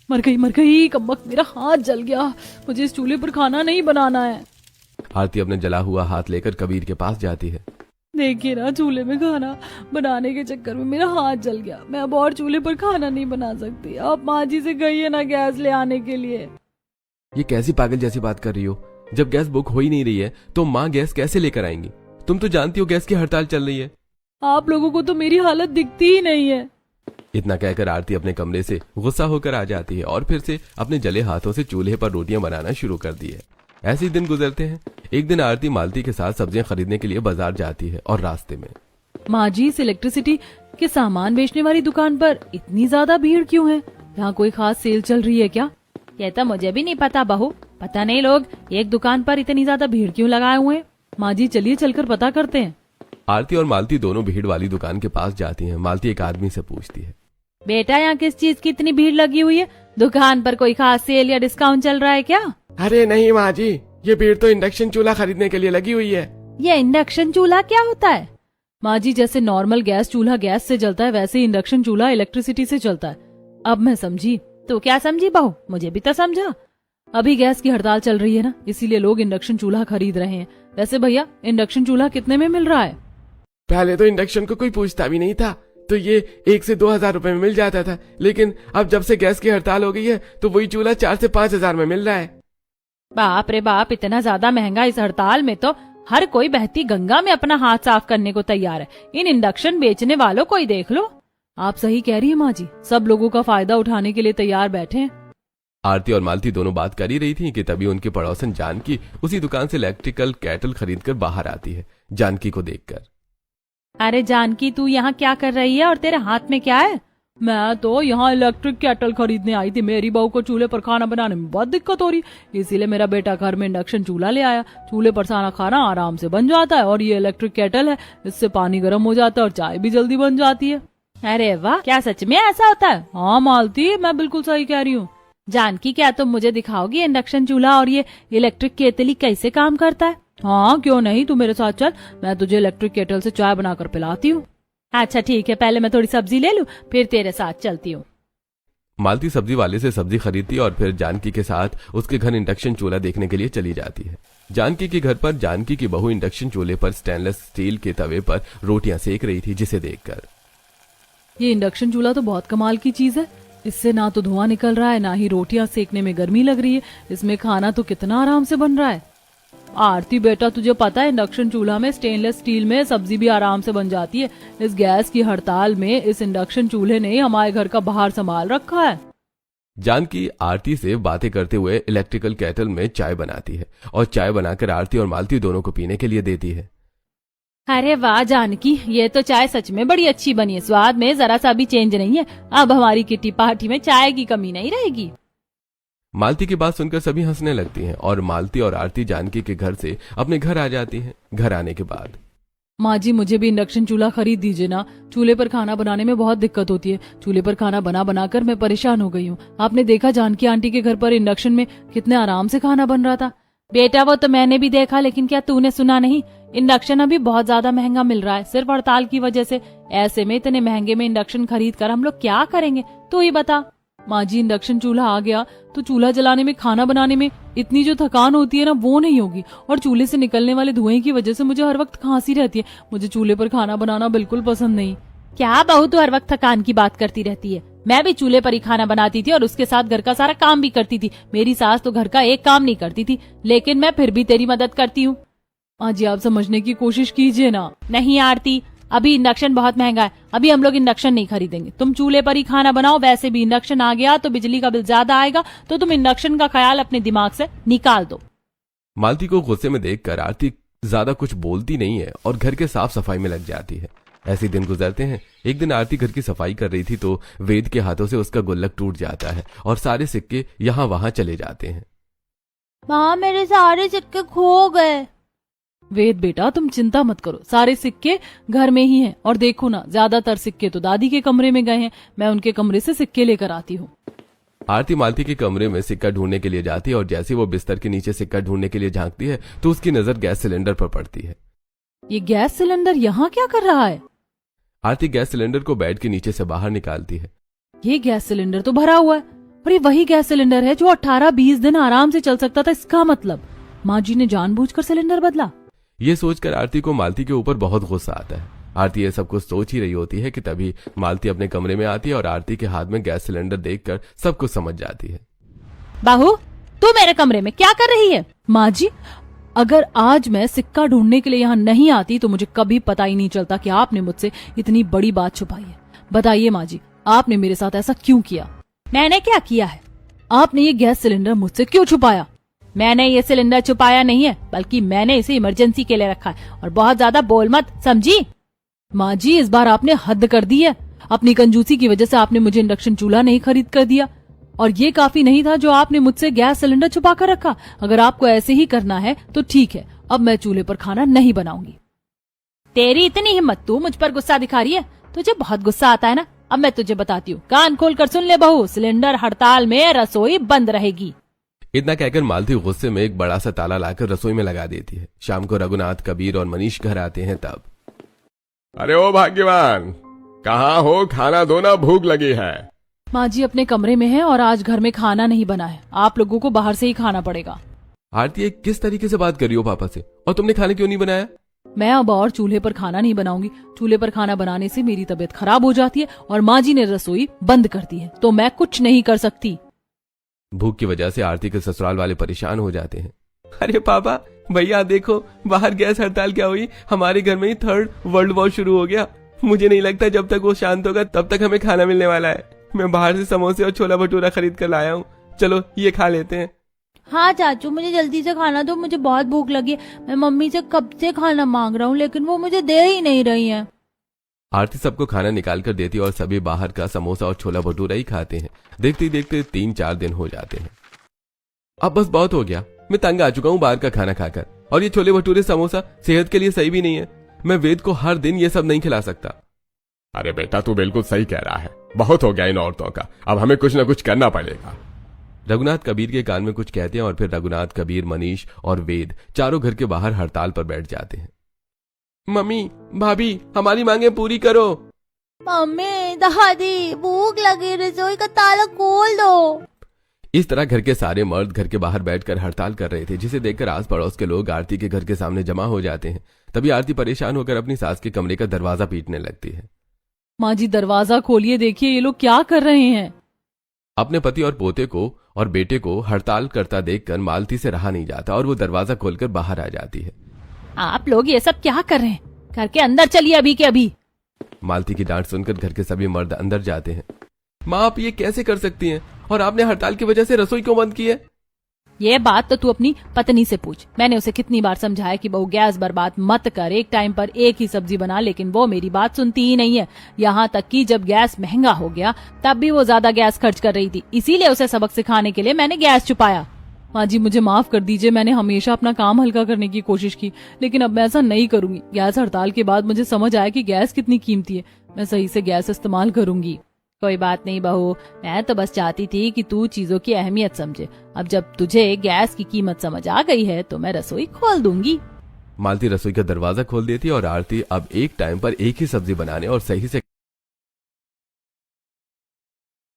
मर गई कमबख्त, मेरा हाथ जल गया। मुझे इस चूल्हे पर खाना नहीं बनाना है। आरती अपने जला हुआ हाथ लेकर कबीर के पास जाती है। देखिए ना, चूल्हे में खाना बनाने के चक्कर में मेरा हाथ जल गया। मैं अब और चूल्हे पर खाना नहीं बना सकती। आप माँ जी से कहिए ना गैस ले आने के लिए। ये कैसी पागल जैसी बात कर रही हो? जब गैस बुक हो ही नहीं रही है तो माँ गैस कैसे लेकर आएंगी? तुम तो जानती हो गैस की हड़ताल चल रही है। आप लोगों को तो मेरी हालत दिखती ही नहीं है। इतना कहकर आरती अपने कमरे से गुस्सा होकर आ जाती है और फिर से अपने जले हाथों से चूल्हे पर रोटियां बनाना शुरू कर दी है। ऐसे ही दिन गुजरते हैं। एक दिन आरती मालती के साथ सब्जियां खरीदने के लिए बाजार जाती है और रास्ते में माँ जी, इस इलेक्ट्रिसिटी के सामान बेचने वाली दुकान पर इतनी ज्यादा भीड़ क्यों है? यहाँ कोई खास सेल चल रही है क्या? ये तो मुझे भी नहीं पता बहू। पता नहीं लोग एक दुकान पर इतनी ज्यादा भीड़ क्यों लगाए हुए हैं। माँ जी, चलिए चलकर पता करते हैं। आरती और मालती दोनों भीड़ वाली दुकान के पास जाती हैं। मालती एक आदमी से पूछती है, बेटा, यहाँ किस चीज की इतनी भीड़ लगी हुई है? दुकान पर कोई खास सेल या डिस्काउंट चल रहा है क्या? अरे नहीं माँ जी, ये भीड़ तो इंडक्शन चूल्हा खरीदने के लिए लगी हुई है। ये इंडक्शन चूल्हा क्या होता है? माँ जी, जैसे नॉर्मल गैस चूल्हा गैस से जलता है, वैसे ही इंडक्शन चूल्हा इलेक्ट्रिसिटी से चलता है। अब मैं समझी। तो क्या समझी बहू? मुझे भी तो समझा। अभी गैस की हड़ताल चल रही है ना, इसीलिए लोग इंडक्शन चूल्हा खरीद रहे हैं। वैसे भैया, इंडक्शन चूल्हा कितने में मिल रहा है? पहले तो इंडक्शन को कोई पूछता भी नहीं था, तो ये 1 से 2 हजार रुपए में मिल जाता था। लेकिन अब जब से गैस की हड़ताल हो गई है तो वही चूल्हा 4 से 5 हजार में मिल रहा है। बाप रे बाप, इतना ज्यादा महंगा! इस हड़ताल में तो हर कोई बहती गंगा में अपना हाथ साफ करने को तैयार है। इन इंडक्शन बेचने वालों को ही देख लो। आप सही कह रही है माँ जी, सब लोगों का फायदा उठाने के लिए तैयार बैठे हैं। आरती और मालती दोनों बात कर ही रही थी कि तभी उनकी पड़ोसन जानकी उसी दुकान से इलेक्ट्रिकल कैटल खरीदकर बाहर आती है। जानकी को देखकर, अरे जानकी, तू यहाँ क्या कर रही है और तेरे हाथ में क्या है? मैं तो यहाँ इलेक्ट्रिक केटल खरीदने आई थी। मेरी बहू को चूल्हे पर खाना बनाने में बहुत दिक्कत हो रही, इसीलिए मेरा बेटा घर में इंडक्शन चूल्हा ले आया। चूल्हे पर सारा खाना आराम से बन जाता है और ये इलेक्ट्रिक केटल है, इससे पानी गर्म हो जाता है और चाय भी जल्दी बन जाती है। अरे वाह, क्या सच में ऐसा होता है? हाँ मालती, मैं बिल्कुल सही कह रही हूँ। जानकी, क्या तुम मुझे दिखाओगी इंडक्शन चूल्हा और ये इलेक्ट्रिक केतली कैसे काम करता है? हाँ क्यों नहीं, तू मेरे साथ चल, मैं तुझे इलेक्ट्रिक केटल से चाय बनाकर पिलाती हूँ। अच्छा ठीक है, पहले मैं थोड़ी सब्जी ले लूं, फिर तेरे साथ चलती हूँ। मालती सब्जी वाले से सब्जी खरीदती और फिर जानकी के साथ उसके घर इंडक्शन चूल्हा देखने के लिए चली जाती है। जानकी के घर पर जानकी की बहू इंडक्शन चूल्हे पर स्टेनलेस स्टील के तवे पर रोटियां सेक रही थी, जिसे देखकर, ये इंडक्शन चूल्हा तो बहुत कमाल की चीज है। इससे ना तो धुआं निकल रहा है, ना ही रोटियां सेकने में गर्मी लग रही है। इसमें खाना तो कितना आराम से बन रहा है। आरती बेटा, तुझे पता है इंडक्शन चूल्हा में स्टेनलेस स्टील में सब्जी भी आराम से बन जाती है। इस गैस की हड़ताल में इस इंडक्शन चूल्हे ने हमारे घर का बाहर संभाल रखा है। जानकी आरती से बातें करते हुए इलेक्ट्रिकल केटल में चाय बनाती है और चाय बनाकर आरती और मालती दोनों को पीने के लिए देती है। अरे वाह जानकी, ये तो चाय सच में बड़ी अच्छी बनी है। स्वाद में जरा सा भी चेंज नहीं है। अब हमारी किटी पार्टी में चाय की कमी नहीं रहेगी। मालती की बात सुनकर सभी हंसने लगती हैं और मालती और आरती जानकी के घर से अपने घर आ जाती हैं। घर आने के बाद, माँ जी, मुझे भी इंडक्शन चूल्हा खरीद दीजिए ना। चूल्हे पर खाना बनाने में बहुत दिक्कत होती है। चूल्हे पर खाना बना बनाकर मैं परेशान हो गई हूँ। आपने देखा जानकी आंटी के घर पर इंडक्शन में कितने आराम से खाना बन रहा था। बेटा, वो तो मैंने भी देखा, लेकिन क्या तूने सुना नहीं? इंडक्शन अभी बहुत ज्यादा महंगा मिल रहा है, सिर्फ हड़ताल की वजह से। ऐसे में इतने महंगे में इंडक्शन खरीद कर हम लोग क्या करेंगे, तू ही बता। माँ जी, इंडक्शन चूल्हा आ गया तो चूल्हा जलाने में, खाना बनाने में इतनी जो थकान होती है ना, वो नहीं होगी। और चूल्हे से निकलने वाले धुएं की वजह से मुझे हर वक्त खांसी रहती है। मुझे चूल्हे पर खाना बनाना बिल्कुल पसंद नहीं। क्या बहू, तू हर वक्त थकान की बात करती रहती है? मैं भी चूल्हे पर ही खाना बनाती थी और उसके साथ घर का सारा काम भी करती थी। मेरी सास तो घर का एक काम नहीं करती थी, लेकिन मैं फिर भी तेरी मदद करती हूँ। माँ जी, आप समझने की कोशिश कीजिए ना। नहीं आरती, अभी इंडक्शन बहुत महंगा है, अभी हम लोग इंडक्शन नहीं खरीदेंगे। तुम चूल्हे पर ही खाना बनाओ। वैसे भी इंडक्शन आ गया तो बिजली का बिल ज्यादा आएगा, तो तुम इंडक्शन का ख्याल अपने दिमाग से निकाल दो। मालती को गुस्से में देखकर आरती ज्यादा कुछ बोलती नहीं है और घर के साफ सफाई में लग जाती है। ऐसे दिन गुजरते हैं। एक दिन आरती घर की सफाई कर रही थी तो वेद के हाथों से उसका गुल्लक टूट जाता है और सारे सिक्के यहाँ वहां चले जाते हैं। माँ, मेरे सारे सिक्के खो गए। वेद बेटा, तुम चिंता मत करो, सारे सिक्के घर में ही हैं। और देखो ना, ज्यादातर सिक्के तो दादी के कमरे में गए हैं। मैं उनके कमरे से सिक्के लेकर आती हूँ। आरती मालती के कमरे में सिक्का ढूंढने के लिए जाती है और जैसे वो बिस्तर के नीचे सिक्का ढूंढने के लिए झांकती है तो उसकी नजर गैस सिलेंडर पर पड़ती है। ये गैस सिलेंडर यहाँ क्या कर रहा है? आरती गैस सिलेंडर को बेड के नीचे से बाहर निकालती है। ये गैस सिलेंडर तो भरा हुआ है। और ये वही गैस सिलेंडर है जो 18-20 दिन आराम से चल सकता था। इसका मतलब माँ जी ने जानबूझकर सिलेंडर बदला। ये सोचकर आरती को मालती के ऊपर बहुत गुस्सा आता है। आरती ये सब कुछ सोच ही रही होती है कि तभी मालती अपने कमरे में आती है और आरती के हाथ में गैस सिलेंडर देखकर सब कुछ समझ जाती है। बाहू, तू मेरे कमरे में क्या कर रही है? माँ जी, अगर आज मैं सिक्का ढूंढने के लिए यहाँ नहीं आती तो मुझे कभी पता ही नहीं चलता कि आपने मुझसे इतनी बड़ी बात छुपाई है। बताइए माँ जी, आपने मेरे साथ ऐसा क्यों किया? मैंने क्या किया है? आपने ये गैस सिलेंडर मुझसे क्यों छुपाया? मैंने ये सिलेंडर छुपाया नहीं है, बल्कि मैंने इसे इमरजेंसी के लिए रखा है। और बहुत ज्यादा बोल मत, समझी? माँ जी, इस बार आपने हद कर दी है। अपनी कंजूसी की वजह से आपने मुझे इंडक्शन चूल्हा नहीं खरीद कर दिया, और ये काफी नहीं था जो आपने मुझसे गैस सिलेंडर छुपा कर रखा। अगर आपको ऐसे ही करना है तो ठीक है, अब मैं चूल्हे पर खाना नहीं बनाऊंगी। तेरी इतनी हिम्मत, तू मुझ पर गुस्सा दिखा रही है? तुझे बहुत गुस्सा आता है ना? अब मैं तुझे बताती हूँ, कान खोल कर सुन ले बहू, सिलेंडर हड़ताल में रसोई बंद रहेगी। इतना कहकर मालती गुस्से में एक बड़ा सा ताला लाकर रसोई में लगा देती है। शाम को रघुनाथ, कबीर और मनीष घर आते हैं तब। अरे ओ भाग्यवान, कहाँ हो? खाना दो ना, भूख लगी है। माँ जी अपने कमरे में है और आज घर में खाना नहीं बना है। आप लोगों को बाहर से ही खाना पड़ेगा। आरती, ये किस तरीके से बात कर रही हो पापा से? और तुमने खाना क्यों नहीं बनाया? मैं अब और चूल्हे पर खाना नहीं बनाऊंगी। चूल्हे पर खाना बनाने से मेरी तबीयत खराब हो जाती है और माँ जी ने रसोई बंद कर दी है, तो मैं कुछ नहीं कर सकती। भूख की वजह से आरती के ससुराल वाले परेशान हो जाते हैं। अरे पापा, भैया देखो, बाहर गैस हड़ताल क्या हुई, हमारे घर में ही 3rd वर्ल्ड वॉर शुरू हो गया। मुझे नहीं लगता जब तक वो शांत होगा तब तक हमें खाना मिलने वाला है। मैं बाहर से समोसे और छोला भटूरा खरीद कर लाया हूँ, चलो ये खा लेते हैं। हाँ चाचू, मुझे जल्दी से खाना दो, मुझे बहुत भूख लगी है। मैं मम्मी से कब से खाना मांग रहा हूँ, लेकिन वो मुझे दे ही नहीं रही है। आरती सबको खाना निकाल कर देती है और सभी बाहर का समोसा और छोला भटूरा ही खाते हैं। देखते ही देखते 3-4 दिन हो जाते हैं। अब बस बहुत हो गया, मैं तंग आ चुका हूँ बाहर का खाना खाकर, और ये छोले भटूरे समोसा सेहत के लिए सही भी नहीं है। मैं वेद को हर दिन ये सब नहीं खिला सकता। अरे बेटा, तू बिल्कुल सही कह रहा है, बहुत हो गया इन औरतों का, अब हमें कुछ न कुछ करना पड़ेगा। रघुनाथ कबीर के कान में कुछ कहते हैं और फिर रघुनाथ, कबीर, मनीष और वेद चारों घर के बाहर हड़ताल पर बैठ जाते हैं। मम्मी, भाभी, हमारी मांगे पूरी करो। मम्मी, दादी, भूख लगी, रसोई का ताला खोल दो। इस तरह घर के सारे मर्द घर के बाहर बैठकर हड़ताल कर रहे थे, जिसे देखकर आस पड़ोस के लोग आरती के घर के सामने जमा हो जाते हैं। तभी आरती परेशान होकर अपनी सास के कमरे का दरवाजा पीटने लगती है। माँ जी, दरवाजा खोलिए, देखिए ये लोग क्या कर रहे हैं। अपने पति और पोते को और बेटे को हड़ताल करता देखकर मालती से रहा नहीं जाता और वो दरवाजा खोलकर बाहर आ जाती है। आप लोग ये सब क्या कर रहे हैं? घर के अंदर चलिए अभी के अभी। मालती की डांट सुनकर घर के सभी मर्द अंदर जाते हैं। माँ, आप ये कैसे कर सकती हैं? और आपने हड़ताल की वजह से रसोई क्यों बंद की है? ये बात तो तू अपनी पत्नी से पूछ। मैंने उसे कितनी बार समझाया कि बहू गैस बर्बाद मत कर, एक टाइम पर एक ही सब्जी बना, लेकिन वो मेरी बात सुनती ही नहीं है। यहाँ तक कि जब गैस महंगा हो गया तब भी वो ज्यादा गैस खर्च कर रही थी, इसीलिए उसे सबक सिखाने के लिए मैंने गैस छुपाया। माँ जी, मुझे माफ कर दीजिए, मैंने हमेशा अपना काम हल्का करने की कोशिश की, लेकिन अब मैं ऐसा नहीं करूंगी। गैस हड़ताल के बाद मुझे समझ आया कि गैस कितनी कीमती है। मैं सही से गैस इस्तेमाल करूंगी। कोई बात नहीं बहू, मैं तो बस चाहती थी कि तू चीजों की अहमियत समझे। अब जब तुझे गैस की कीमत समझ आ गई है तो मैं रसोई खोल दूंगी। मालती रसोई का दरवाजा खोल देती है और आरती अब एक टाइम पर एक ही सब्जी बनाने और सही से